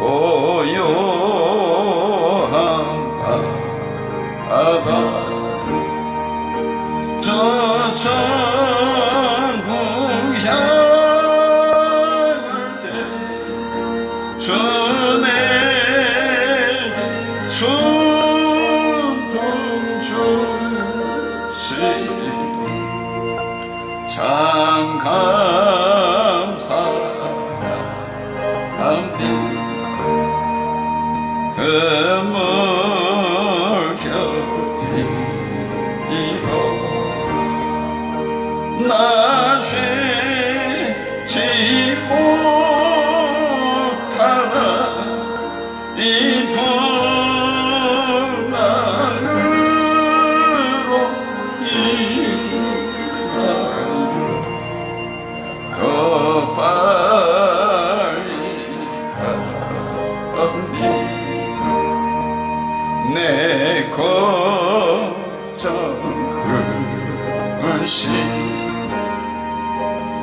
고요한 바다 저 천국 향할 때 주내게 순풍 주시니 참 감사합니다. 그물결이로 나 쉬지 못하나 이 풍랑으로 더 빨리 갑니다. 내 걱정 근심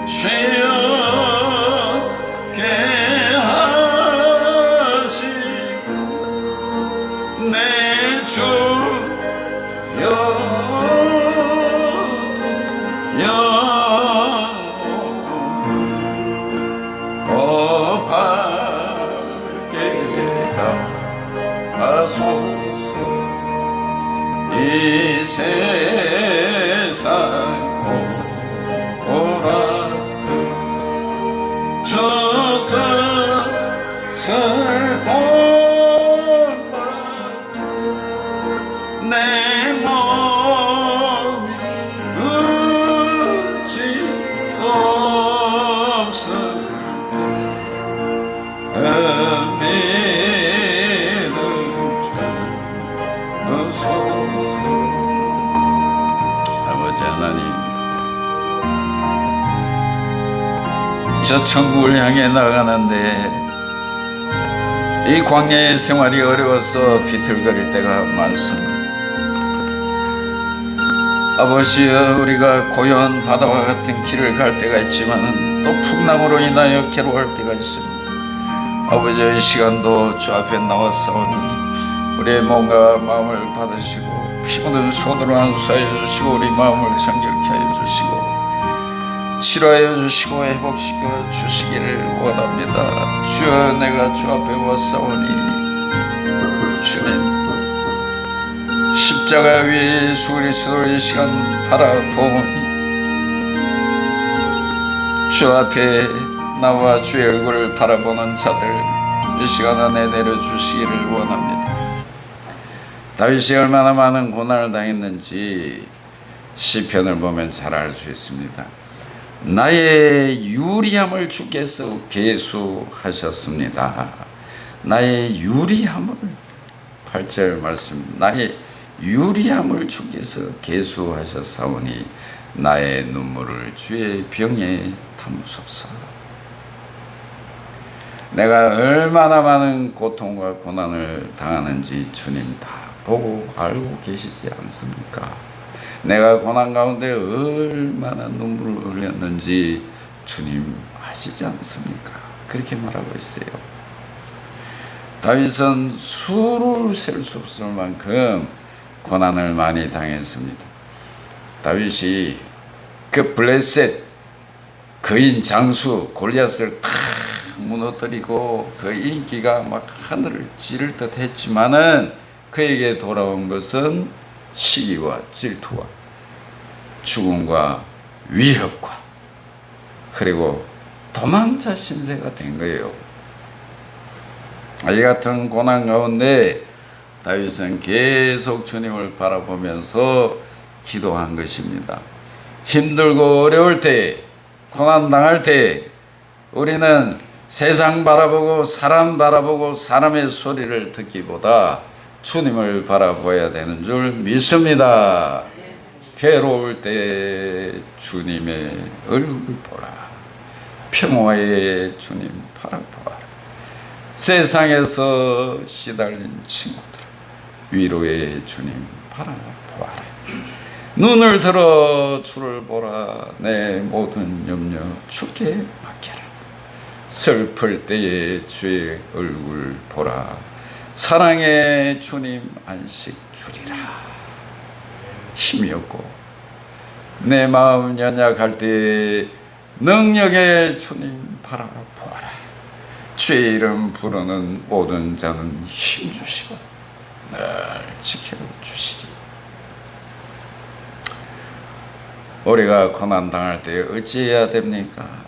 쉬었게 하시고 내 주여 영원히 밝게 하소서. 이 세상 고라그 저 뜻을 본만큼 내 몸이 의지 없을 때 믿음 주소서. 아버지 하나님, 저 천국을 향해 나가는데 이 광야의 생활이 어려워서 비틀거릴 때가 많습니다. 아버지여, 우리가 고요한 바다와 같은 길을 갈 때가 있지만 또 풍랑으로 인하여 괴로워할 때가 있습니다. 아버지, 이 시간도 주 앞에 나왔사오니 우리의 몸과 마음을 받으시고 피 묻은 손으로 안수하여 주시고 우리 마음을 정결케 하여 주시고 치료하여 주시고 회복시켜 주시기를 원합니다. 주여, 내가 주 앞에 왔사오니 주님, 십자가 위에 예수 그리스도의 시간 바라보니 주 앞에 나와 주의 얼굴을 바라보는 자들 이 시간 안에 내려주시기를 원합니다. 다윗이 얼마나 많은 고난을 당했는지 시편을 보면 잘 알 수 있습니다. 나의 유리함을 주께서 계수하셨습니다. 나의 유리함을, 8절 말씀, 나의 유리함을 주께서 계수하셨사오니 나의 눈물을 주의 병에 담으소서. 내가 얼마나 많은 고통과 고난을 당하는지 주님 다 보고 알고 계시지 않습니까? 내가 고난 가운데 얼마나 눈물을 흘렸는지 주님 아시지 않습니까? 그렇게 말하고 있어요. 다윗은 수를 셀 수 없을 만큼 고난을 많이 당했습니다. 다윗이 그 블레셋 거인 장수 골리앗을 팍 무너뜨리고 그 인기가 막 하늘을 찌를 듯 했지만은 그에게 돌아온 것은 시기와 질투와 죽음과 위협과 그리고 도망자 신세가 된 거예요. 이 같은 고난 가운데 다윗은 계속 주님을 바라보면서 기도한 것입니다. 힘들고 어려울 때, 고난 당할 때 우리는 세상 바라보고 사람 바라보고 사람의 소리를 듣기보다 주님을 바라봐야 되는 줄 믿습니다. 괴로울 때 주님의 얼굴 보라. 평화의 주님 바라보라. 세상에서 시달린 친구들 위로의 주님 바라보아라. 눈을 들어 주를 보라. 내 모든 염려 주께 맡겨라. 슬플 때에 주의 얼굴 보라. 사랑의 주님 안식 주리라. 힘이 없고 내 마음 연약할 때에 능력의 주님 바라보아라. 주의 이름 부르는 모든 자는 힘 주시고 늘 지켜주시리. 우리가 고난당할 때 어찌해야 됩니까?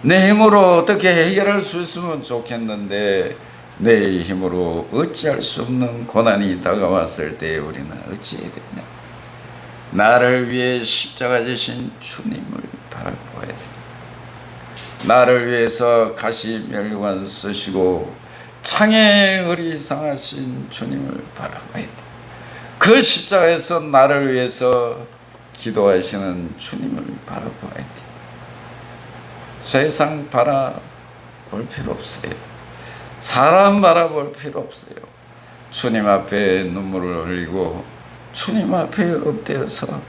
내 힘으로 어떻게 해결할 수 있으면 좋겠는데 내 힘으로 어찌할 수 없는 고난이 다가왔을 때 우리는 어찌해야 되냐? 나를 위해 십자가 지신 주님을 바라보아야 돼. 나를 위해서 가시 면류관 쓰시고 창에 의리상하신 주님을 바라봐야 돼. 그 십자가에서 나를 위해서 기도하시는 주님을 바라봐야 돼. 세상 바라볼 필요 없어요. 사람 바라볼 필요 없어요. 주님 앞에 눈물을 흘리고 주님 앞에 엎드려서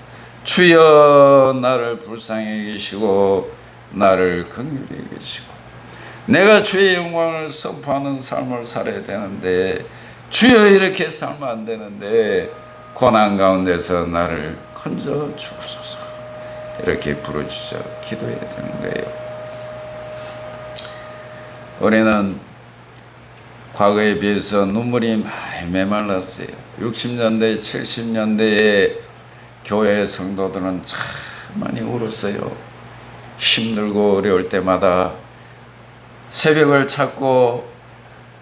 주여 나를 불쌍히 계시고 나를 긍휼히 계시고 내가 주의 영광을 선포하는 삶을 살아야 되는데 주여 이렇게 살면 안 되는데 고난 가운데서 나를 건져 주옵소서 이렇게 부르짖어 기도해야 되는 거예요. 우리는 과거에 비해서 눈물이 많이 메말랐어요. 60년대, 70년대에 교회 성도들은 참 많이 울었어요. 힘들고 어려울 때마다 새벽을 찾고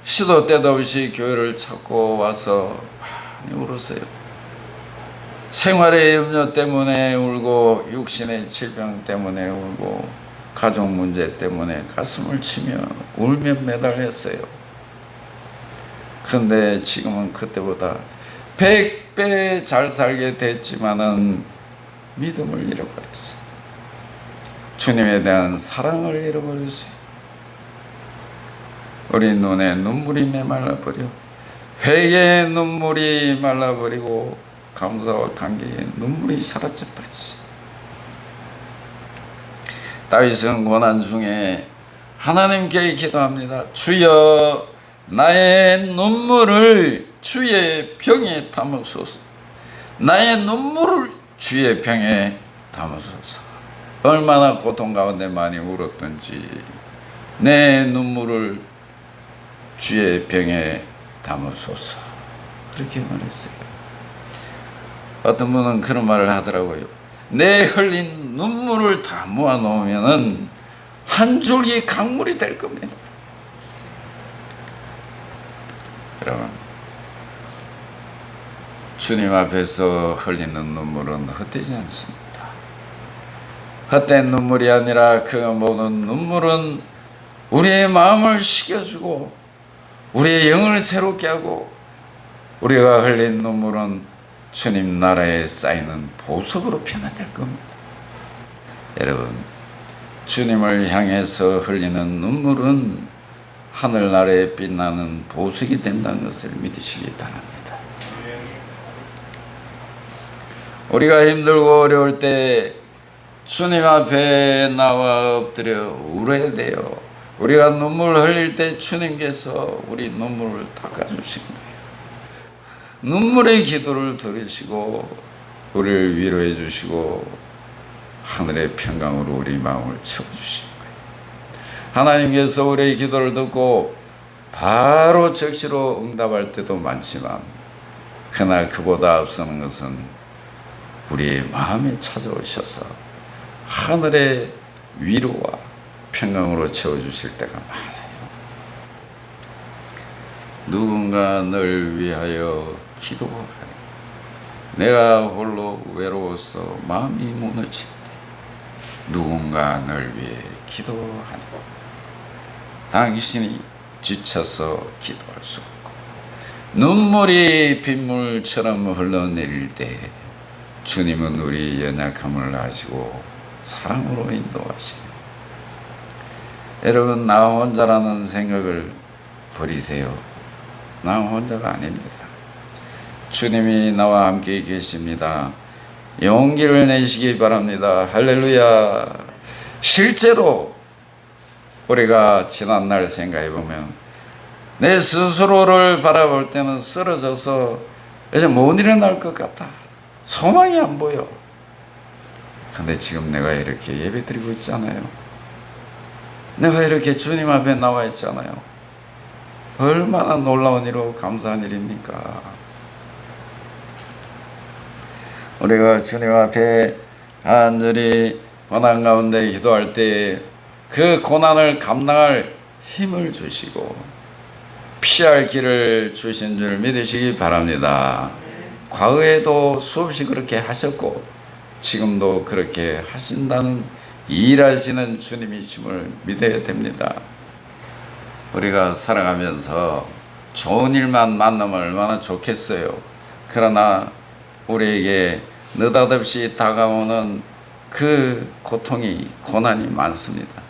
시도 때도 없이 교회를 찾고 와서 많이 울었어요. 생활의 염려 때문에 울고 육신의 질병 때문에 울고 가족 문제 때문에 가슴을 치며 울며 매달렸어요. 그런데 지금은 그때보다 100배 잘 살게 됐지만은 믿음을 잃어버렸어요. 주님에 대한 사랑을 잃어버렸어요. 우리 눈에 눈물이 메말라버려 회개의 눈물이 말라버리고 감사와 감격의 눈물이 사라져버렸어요. 다윗은 고난 중에 하나님께 기도합니다. 주여 나의 눈물을 주의 병에 담으소서. 나의 눈물을 주의 병에 담으소서. 얼마나 고통 가운데 많이 울었던지 내 눈물을 주의 병에 담으소서 그렇게 말했어요. 어떤 분은 그런 말을 하더라고요. 내 흘린 눈물을 다 모아놓으면 한 줄기 강물이 될 겁니다. 여러분, 주님 앞에서 흘리는 눈물은 헛되지 않습니다. 헛된 눈물이 아니라 그 모든 눈물은 우리의 마음을 식혀주고 우리의 영을 새롭게 하고 우리가 흘린 눈물은 주님 나라에 쌓이는 보석으로 변화될 겁니다. 여러분, 주님을 향해서 흘리는 눈물은 하늘나라에 빛나는 보석이 된다는 것을 믿으시기 바랍니다. 우리가 힘들고 어려울 때 주님 앞에 나와 엎드려 울어야 돼요. 우리가 눈물 흘릴 때 주님께서 우리 눈물을 닦아주신 거예요. 눈물의 기도를 들으시고 우리를 위로해 주시고 하늘의 평강으로 우리 마음을 채워주신 거예요. 하나님께서 우리의 기도를 듣고 바로 즉시로 응답할 때도 많지만 그러나 그보다 앞서는 것은 우리의 마음에 찾아오셔서 하늘의 위로와 평강으로 채워주실 때가 많아요. 누군가 널 위하여 기도하니 내가 홀로 외로워서 마음이 무너질 때 누군가 널 위해 기도하니 당신이 지쳐서 기도할 수 없고 눈물이 빗물처럼 흘러내릴 때 주님은 우리 연약함을 아시고 사랑으로 인도하시니 여러분, 나 혼자라는 생각을 버리세요. 나 혼자가 아닙니다. 주님이 나와 함께 계십니다. 용기를 내시기 바랍니다. 할렐루야. 실제로 우리가 지난날 생각해 보면 내 스스로를 바라볼 때는 쓰러져서 이제 못 일어날 것 같아. 소망이 안 보여. 근데 지금 내가 이렇게 예배 드리고 있잖아요. 내가 이렇게 주님 앞에 나와 있잖아요. 얼마나 놀라운 일이고 감사한 일입니까? 우리가 주님 앞에 간절히 고난 가운데 기도할 때 그 고난을 감당할 힘을 주시고 피할 길을 주신 줄 믿으시기 바랍니다. 과거에도 수없이 그렇게 하셨고 지금도 그렇게 하신다는 일하시는 주님이심을 믿어야 됩니다. 우리가 살아가면서 좋은 일만 만나면 얼마나 좋겠어요. 그러나 우리에게 느닷없이 다가오는 그 고통이, 고난이 많습니다.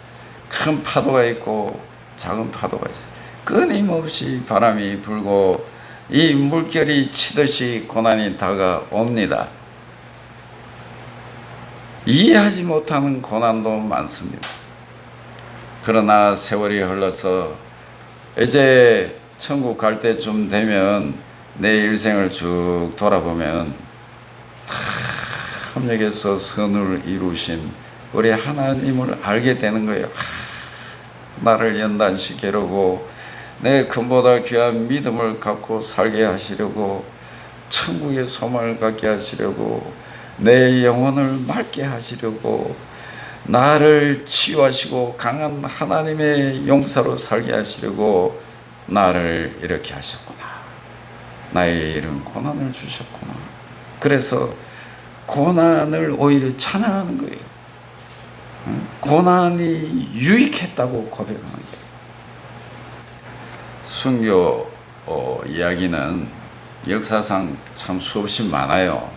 큰 파도가 있고 작은 파도가 있어요. 끊임없이 바람이 불고 이 물결이 치듯이 고난이 다가옵니다. 이해하지 못하는 고난도 많습니다. 그러나 세월이 흘러서 이제 천국 갈 때쯤 되면 내 일생을 쭉 돌아보면 합력에서 선을 이루신 우리 하나님을 알게 되는 거예요. 나를 연단시키려고 내 금보다 귀한 믿음을 갖고 살게 하시려고, 천국의 소망을 갖게 하시려고, 내 영혼을 맑게 하시려고, 나를 치유하시고 강한 하나님의 용사로 살게 하시려고 나를 이렇게 하셨구나. 나의 이런 고난을 주셨구나. 그래서 고난을 오히려 찬양하는 거예요. 고난이 유익했다고 고백하는 거예요. 순교 이야기는 역사상 참 수없이 많아요.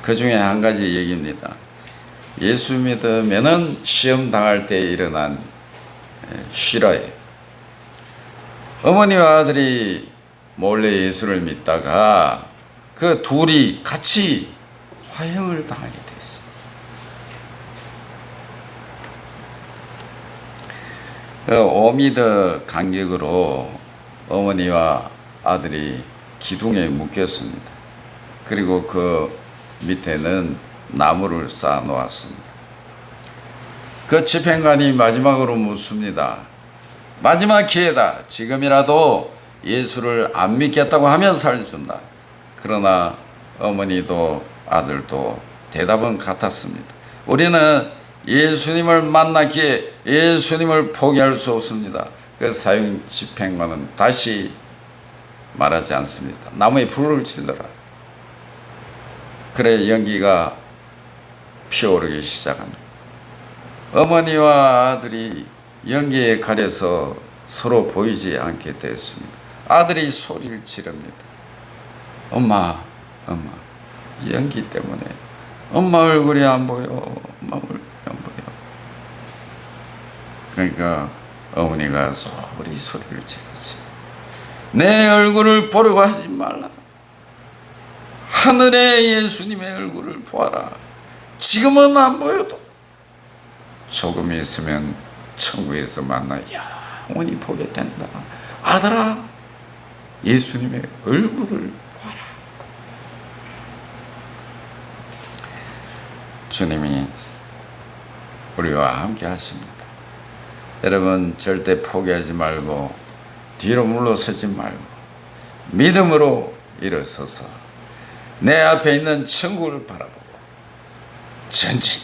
그 중에 한 가지 얘기입니다. 예수 믿으면은 시험 당할 때 일어난 실화예요. 어머니와 아들이 몰래 예수를 믿다가 그 둘이 같이 화형을 당하게 됐어요. 오미드 간격으로 어머니와 아들이 기둥에 묶였습니다. 그리고 그 밑에는 나무를 쌓아 놓았습니다. 그 집행관이 마지막으로 묻습니다. 마지막 기회다. 지금이라도 예수를 안 믿겠다고 하면 살려준다. 그러나 어머니도 아들도 대답은 같았습니다. 우리는 예수님을 만나기에 예수님을 포기할 수 없습니다. 그 사형 집행관은 다시 말하지 않습니다. 나무에 불을 질러라. 그래 연기가 피어오르기 시작합니다. 어머니와 아들이 연기에 가려서 서로 보이지 않게 되었습니다. 아들이 소리를 지릅니다. 엄마, 엄마, 연기 때문에 엄마 얼굴이 안 보여. 엄마 얼굴이 안 보여. 그러니까 어머니가 소리를 질렀어요. 내 얼굴을 보려고 하지 말라. 하늘의 예수님의 얼굴을 보아라. 지금은 안 보여도 조금 있으면 천국에서 만나 영원히 보게 된다. 아들아, 예수님의 얼굴을 보아라. 주님이 우리와 함께 하십니다. 여러분 절대 포기하지 말고 뒤로 물러서지 말고 믿음으로 일어서서 내 앞에 있는 천국을 바라보고 전진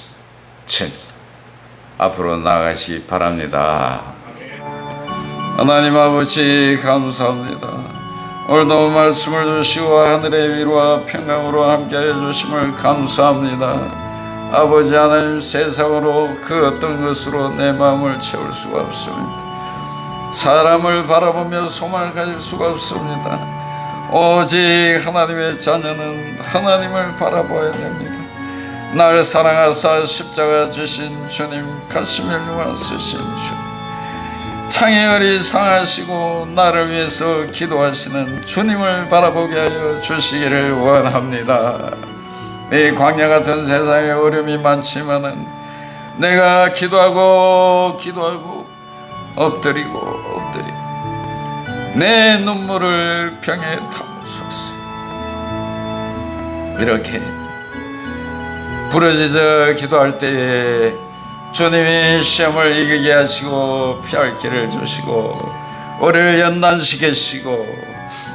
앞으로 나아가시기 바랍니다. 하나님 아버지 감사합니다. 오늘도 말씀을 주시고 하늘의 위로와 평강으로 함께해 주심을 감사합니다. 아버지 하나님, 세상으로 그 어떤 것으로 내 마음을 채울 수가 없습니다. 사람을 바라보며 소망을 가질 수가 없습니다. 오직 하나님의 자녀는 하나님을 바라봐야 됩니다. 날 사랑하사 십자가 주신 주님, 가슴 혈육을 쓰신 주님, 창의열이 상하시고 나를 위해서 기도하시는 주님을 바라보게 하여 주시기를 원합니다. 이 광야 같은 세상에 어려움이 많지만은 내가 기도하고 엎드리고 내 눈물을 병에 담으소서. 이렇게 부르짖어 기도할 때에 주님이 시험을 이기게 하시고 피할 길을 주시고 우리를 연단시키시고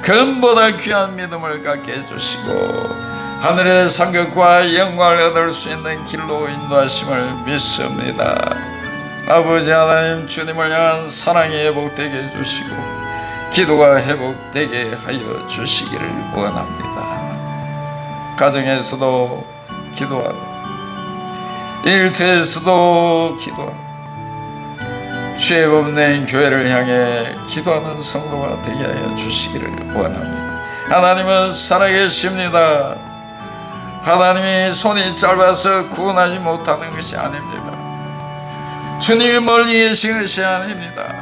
금보다 귀한 믿음을 갖게 해주시고 하늘의 상급과 영광을 얻을 수 있는 길로 인도하심을 믿습니다. 아버지 하나님, 주님을 향한 사랑이 회복되게 해주시고 기도가 회복되게 하여 주시기를 원합니다. 가정에서도 기도하고 일터에서도 기도하고 죄 없는 교회를 향해 기도하는 성도가 되게 하여 주시기를 원합니다. 하나님은 살아계십니다. 하나님이 손이 짧아서 구원하지 못하는 것이 아닙니다. 주님이 멀리 계신 것이 아닙니다.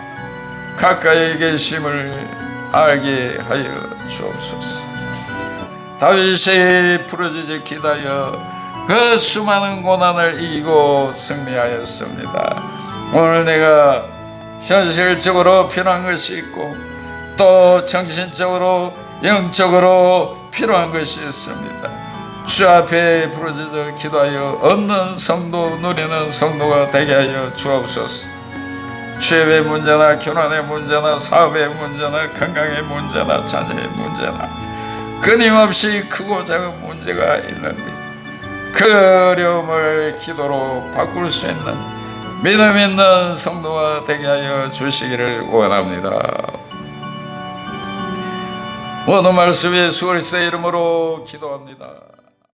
가까이 계심을 알게 하여 주옵소서. 다윗이 부르짖어 기도하여 그 수많은 고난을 이기고 승리하였습니다. 오늘 내가 현실적으로 필요한 것이 있고 또 정신적으로 영적으로 필요한 것이 있습니다. 주 앞에 부르짖어 기도하여 얻는 성도, 누리는 성도가 되게 하여 주옵소서. 취업의 문제나 결혼의 문제나 사업의 문제나 건강의 문제나 자녀의 문제나 끊임없이 크고 작은 문제가 있는데 그 어려움을 기도로 바꿀 수 있는 믿음 있는 성도가 되게 하여 주시기를 원합니다. 오늘 말씀 예수 그리스도의 이름으로 기도합니다.